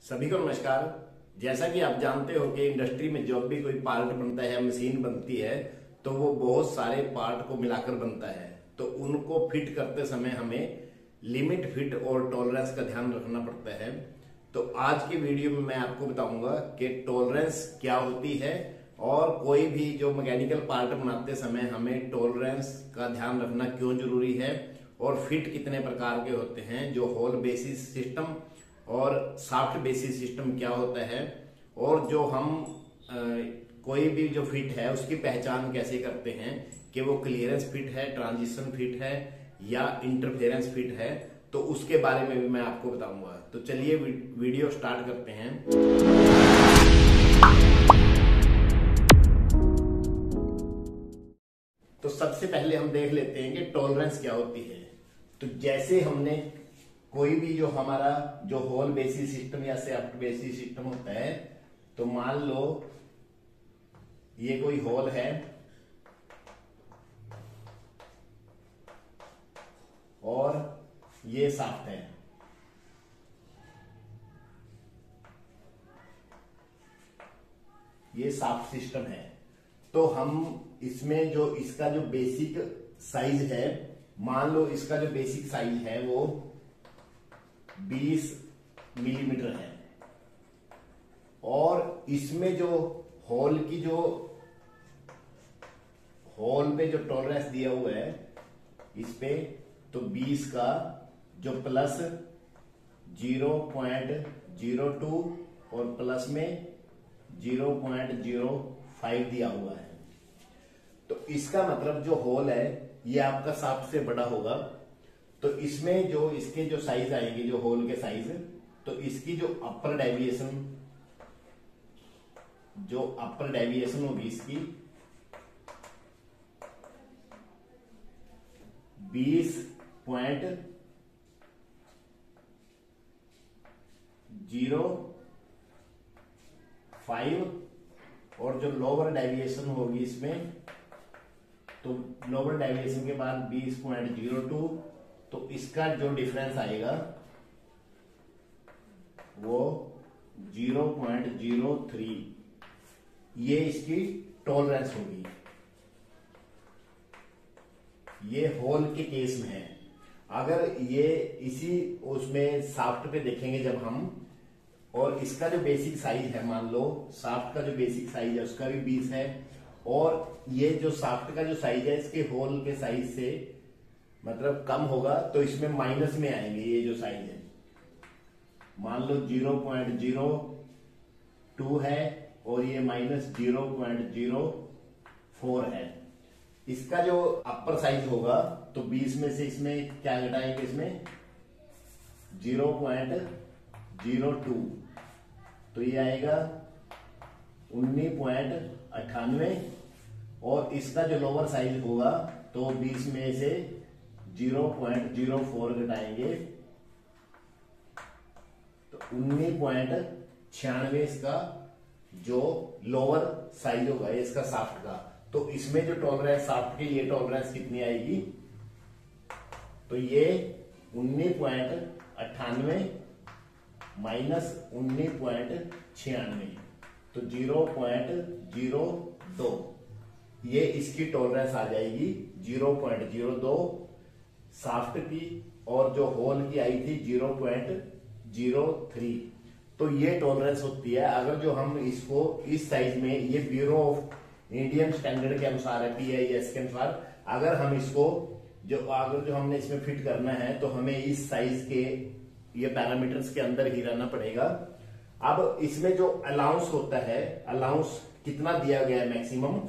सभी को नमस्कार। जैसा कि आप जानते हो कि इंडस्ट्री में जब भी कोई पार्ट बनता है, मशीन बनती है, तो वो बहुत सारे पार्ट को मिलाकर बनता है। तो उनको फिट करते समय हमें लिमिट, फिट और टॉलरेंस का ध्यान रखना पड़ता है। तो आज की वीडियो में मैं आपको बताऊंगा कि टॉलरेंस क्या होती है और कोई भी जो मैकेनिकल पार्ट बनाते समय हमें टॉलरेंस का ध्यान रखना क्यों जरूरी है और फिट कितने प्रकार के होते हैं, जो होल बेसिस सिस्टम और सॉफ्ट बेसिस सिस्टम क्या होता है, और जो हम कोई भी जो फिट है उसकी पहचान कैसे करते हैं कि वो क्लियरेंस फिट है, ट्रांजिशन फिट है या इंटरफेरेंस फिट है, तो उसके बारे में भी मैं आपको बताऊंगा। तो चलिए वीडियो स्टार्ट करते हैं। तो सबसे पहले हम देख लेते हैं कि टॉलरेंस क्या होती है। तो जैसे हमने कोई भी जो हमारा जो होल बेसिस सिस्टम या सॉफ्ट बेसिस सिस्टम होता है, तो मान लो ये कोई होल है और ये सॉफ्ट है। ये सॉफ्ट सिस्टम है। तो हम इसमें जो इसका जो बेसिक साइज है, मान लो इसका जो बेसिक साइज है वो 20 मिलीमीटर है, और इसमें जो होल की जो होल पे जो टॉलरेंस दिया हुआ है इस पे, तो 20 का जो प्लस 0.02 और प्लस में 0.05 दिया हुआ है। तो इसका मतलब जो होल है ये आपका सॉफ्ट से बड़ा होगा। तो इसमें जो इसके जो साइज आएंगे, जो होल के साइज, तो इसकी जो अपर डेविएशन होगी इसकी 20.05 और जो लोअर डेविएशन होगी इसमें, तो लोअर डेविएशन के बाद 20.02, तो इसका जो डिफरेंस आएगा वो 0.03, ये इसकी टॉलरेंस होगी। ये होल के केस में है। अगर ये इसी उसमें सॉफ्ट पे देखेंगे जब हम, और इसका जो बेसिक साइज है, मान लो सॉफ्ट का जो बेसिक साइज है उसका भी 20 है, और ये जो सॉफ्ट का जो साइज है इसके होल के साइज से मतलब कम होगा, तो इसमें माइनस में आएंगे। ये जो साइज है मान लो 0.02 है और ये -0.04 है। इसका जो अपर साइज होगा, तो 20 में से इसमें क्या घटाएंगे, इसमें 0.02, तो ये आएगा 19.98, और इसका जो लोअर साइज होगा तो 20 में से 0.04 घटाएंगे तो 19.96 इसका जो लोअर साइज होगा इसका सॉफ्ट का। तो इसमें जो टॉलरेंस सॉफ्ट की, ये टॉलरेंस कितनी आएगी, तो ये 19.98 माइनस 19.96, तो 0.02, ये इसकी टॉलरेंस आ जाएगी 0.02 सॉफ्ट की, और जो होल की आई थी 0.03। तो ये टॉलरेंस होती है। अगर जो हम इसको इस साइज में, ये ब्यूरो ऑफ इंडियन स्टैंडर्ड के अनुसार है, PIS के अनुसार, अगर हम इसको अगर जो हमने इसमें फिट करना है तो हमें इस साइज के ये पैरामीटर्स के अंदर ही रहना पड़ेगा। अब इसमें जो अलाउंस होता है, अलाउंस कितना दिया गया है मैक्सिमम,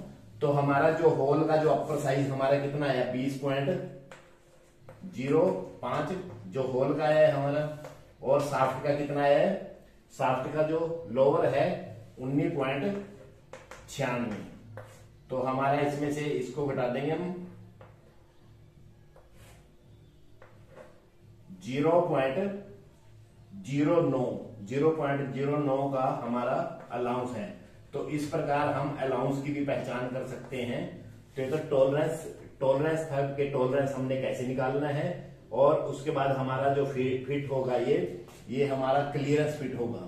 तो हमारा जो होल का जो अपर साइज हमारा कितना है 20.05 जो होल का है हमारा, और सॉफ्ट का कितना है, सॉफ्ट का जो लोअर है 19.96। तो हमारा इसमें से इसको घटा देंगे हम 0.09 का हमारा अलाउंस है। तो इस प्रकार हम अलाउंस की भी पहचान कर सकते हैं। तो टॉलरेंस था कि टॉलरेंस हमने कैसे निकालना है, और उसके बाद हमारा जो फिट होगा ये हमारा क्लियरेंस फिट होगा,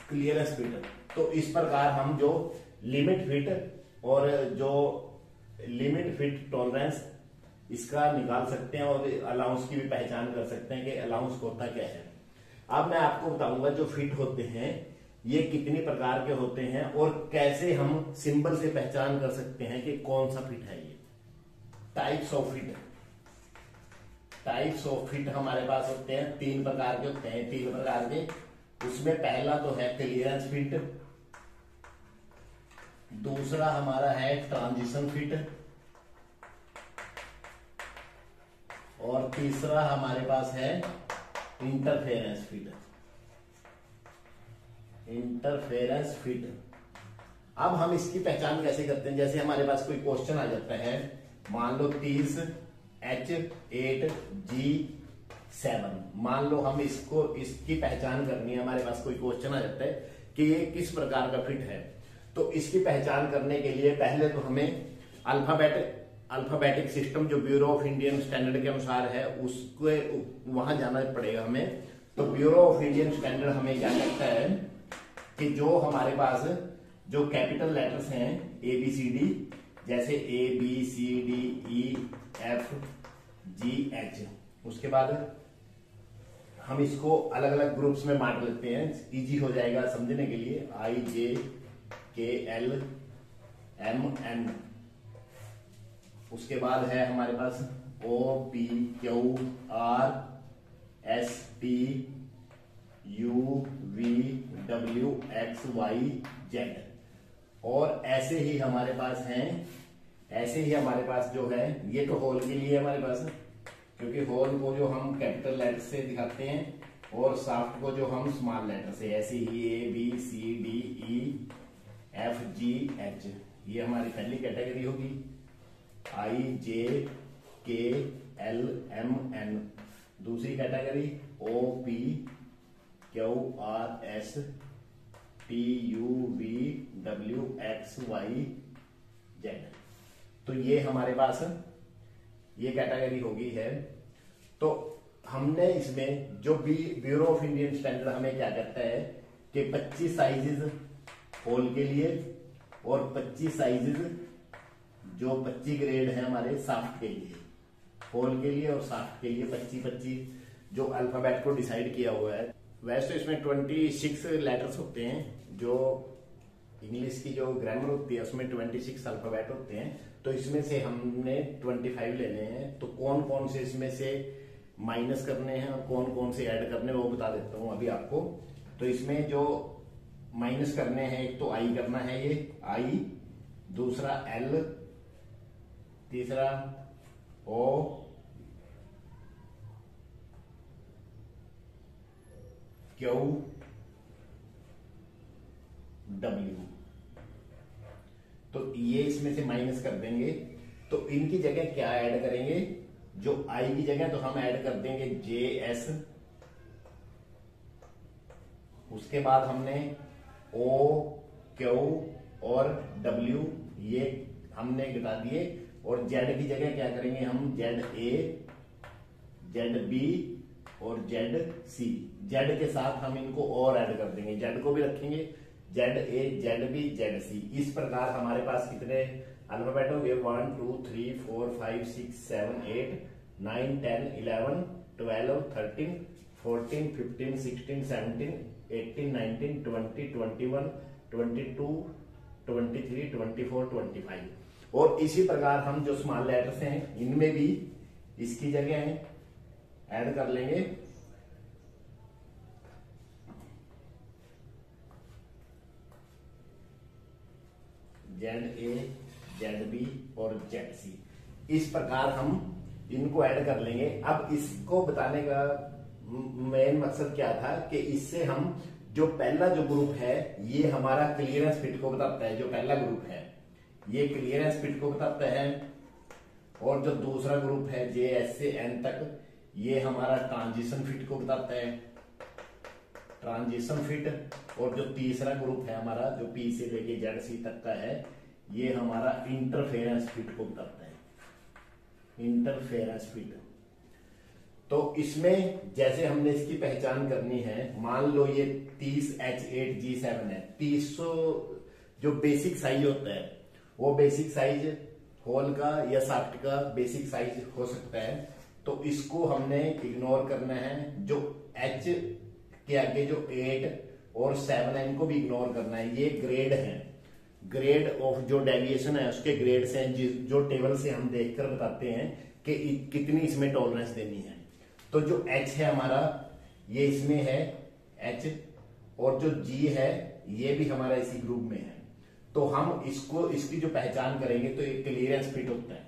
क्लियरेंस फिट। तो इस प्रकार हम जो लिमिट फिट और जो लिमिट फिट टॉलरेंस इसका निकाल सकते हैं और अलाउंस की भी पहचान कर सकते हैं कि अलाउंस होता क्या है। अब मैं आपको बताऊंगा जो फिट होते हैं ये कितनी प्रकार के होते हैं और कैसे हम सिंबल से पहचान कर सकते हैं कि कौन सा फिट है ये। Types of fit, types of fit हमारे पास होते हैं, 3 प्रकार के होते हैं, 3 प्रकार के। उसमें पहला तो है क्लियरेंस फिट, दूसरा हमारा है ट्रांजिशन फिट और तीसरा हमारे पास है इंटरफेरेंस फिट। Interference fit. अब हम इसकी पहचान कैसे करते हैं? जैसे हमारे पास कोई क्वेश्चन आ जाता है, मान लो 30 H8G7, मान लो हम इसकी पहचान करनी है, हमारे पास कोई क्वेश्चन आ जाता है कि ये किस प्रकार का फिट है। तो इसकी पहचान करने के लिए पहले तो हमें अल्फाबेटिक सिस्टम जो ब्यूरो ऑफ इंडियन स्टैंडर्ड के अनुसार है उसको वहां जाना पड़ेगा हमें। तो ब्यूरो ऑफ इंडियन स्टैंडर्ड हमें क्या कहता है कि जो हमारे पास जो कैपिटल लेटर्स हैं ABCD, जैसे ABCDEFGH, उसके बाद हम इसको अलग अलग ग्रुप्स में बांट लेते हैं, इजी हो जाएगा समझने के लिए। IJKLMN, उसके बाद है हमारे पास OPQRSTUVWXYZ। और ऐसे ही हमारे पास जो है, ये तो होल के लिए हमारे पास, क्योंकि होल को जो हम कैपिटल लेटर से दिखाते हैं और साफ्ट को जो हम स्मॉल लेटर से, ऐसे ही ABCDEFGH, ये हमारी पहली कैटेगरी होगी। IJKLMN दूसरी कैटेगरी, OPQRSTUVWXYZ। तो ये हमारे पास ये कैटेगरी होगी है। तो हमने इसमें जो ब्यूरो ऑफ इंडियन स्टैंडर्ड हमें क्या कहता है कि 25 साइजेस होल के लिए और 25 साइजेस जो 25 ग्रेड है हमारे साफ्ट के लिए, होल के लिए और साफ्ट के लिए 25 जो अल्फाबेट को डिसाइड किया हुआ है। वैसे तो इसमें 26 लेटर्स होते हैं, जो इंग्लिश की जो ग्रामर होती है उसमें 26 अल्फाबेट होते हैं। तो इसमें से हमने 25 लेने हैं। तो कौन कौन से इसमें से माइनस करने हैं और कौन कौन से ऐड करने हैं वो बता देता हूं अभी आपको। तो इसमें जो माइनस करने हैं, एक तो आई करना है, ये आई, दूसरा एल, तीसरा ओ, क्यू, डब्ल्यू। तो ये इसमें से माइनस कर देंगे। तो इनकी जगह क्या ऐड करेंगे? जो आई की जगह तो हम ऐड कर देंगे JS, उसके बाद हमने O, Q और W ये हमने घटा दिए, और Z की जगह क्या करेंगे हम? ZA, ZB और ZC। Z के साथ हम इनको और ऐड कर देंगे, Z को भी रखेंगे, ZA, ZB, ZC। इस प्रकार हमारे पास कितने अल्फाबेट हो गए? 1 2 3 4 5 6 7 8 9 10 11 12 13 14 15 16 17 18 19 20 21 22 23 24 25। और इसी प्रकार हम जो स्मॉल लेटर्स हैं इनमें भी इसकी जगह ऐड कर लेंगे ZA, ZB और ZC। इस प्रकार हम इनको ऐड कर लेंगे। अब इसको बताने का मेन मकसद क्या था कि इससे हम जो पहला जो ग्रुप है ये हमारा क्लियरेंस फिट को बताता है। जो पहला ग्रुप है ये क्लियरेंस फिट को बताता है, और जो दूसरा ग्रुप है JS से N तक ये हमारा ट्रांजिशन फिट को बताता है, ट्रांजिशन फिट। और जो तीसरा ग्रुप है हमारा जो P से लेके ZC तक का है ये हमारा इंटरफेरेंस फिट को बताता है, इंटरफेरेंस फिट। तो इसमें जैसे हमने इसकी पहचान करनी है, मान लो ये 30H8G7 है। 300 जो बेसिक साइज होता है वो बेसिक साइज होल का या शाफ्ट का बेसिक साइज हो सकता है, तो इसको हमने इग्नोर करना है। जो H के आगे जो 8 और 7 है इनको भी इग्नोर करना है। ये ग्रेड है, ग्रेड ऑफ जो डेविएशन है उसके ग्रेड से जो टेबल से हम देखकर बताते हैं कि कितनी इसमें टॉलरेंस देनी है। तो जो H है हमारा ये इसमें है H, और जो G है ये भी हमारा इसी ग्रुप में है। तो हम इसकी जो पहचान करेंगे तो ये क्लियरेंस फिट होता है।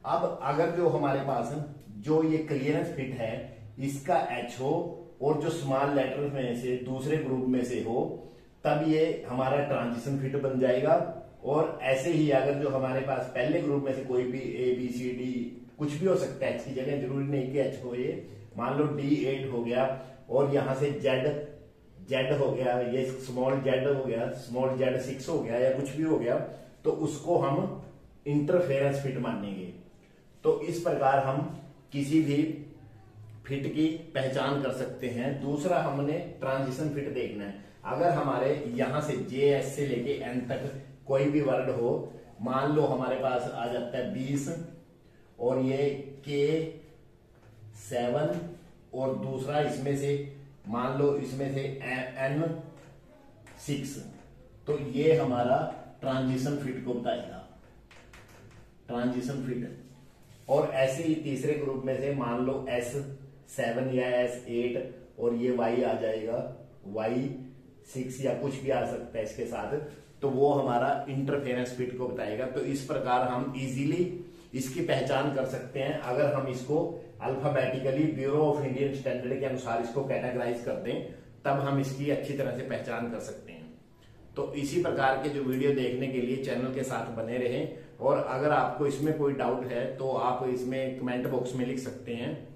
अब अगर जो हमारे पास जो ये क्लियरेंस फिट है इसका H हो और जो स्मॉल लेटर में से दूसरे ग्रुप में से हो, तब ये हमारा ट्रांजिशन फिट बन जाएगा। और ऐसे ही अगर जो हमारे पास पहले ग्रुप में से कोई भी ABCD कुछ भी हो सकता है H की जगह, जरूरी नहीं कि H हो, ये मान लो D8 हो गया और यहां से Z हो गया, ये स्मॉल Z हो गया, स्मॉल Z6 हो गया या कुछ भी हो गया, तो उसको हम इंटरफेरेंस फिट मानेंगे। तो इस प्रकार हम किसी भी फिट की पहचान कर सकते हैं। दूसरा हमने ट्रांजिशन फिट देखना है। अगर हमारे यहां से JS से लेके N तक कोई भी वर्ड हो, मान लो हमारे पास आ जाता है 20 और ये K7 और दूसरा इसमें से मान लो इसमें से N6, तो ये हमारा ट्रांजिशन फिट को बताएगा, ट्रांजिशन फिट। और ऐसे ही तीसरे ग्रुप में से मान लो S7 या S8 और ये Y आ जाएगा, Y6 या कुछ भी आ सकता है इसके साथ, तो वो हमारा इंटरफेरेंस फिट को बताएगा। तो इस प्रकार हम इजीली इसकी पहचान कर सकते हैं। अगर हम इसको alphabetically bureau of Indian standard के अनुसार इसको कैटेगराइज कर दें, तब हम इसकी अच्छी तरह से पहचान कर सकते हैं। तो इसी प्रकार के जो वीडियो देखने के लिए चैनल के साथ बने रहें। और अगर आपको इसमें कोई डाउट है तो आप इसमें कमेंट बॉक्स में लिख सकते हैं।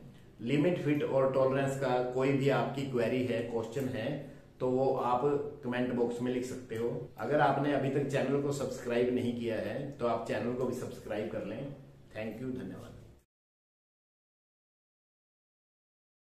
लिमिट, फिट और टॉलरेंस का कोई भी आपकी क्वेरी है, क्वेश्चन है, तो वो आप कमेंट बॉक्स में लिख सकते हो। अगर आपने अभी तक चैनल को सब्सक्राइब नहीं किया है तो आप चैनल को भी सब्सक्राइब कर लें। थैंक यू, धन्यवाद।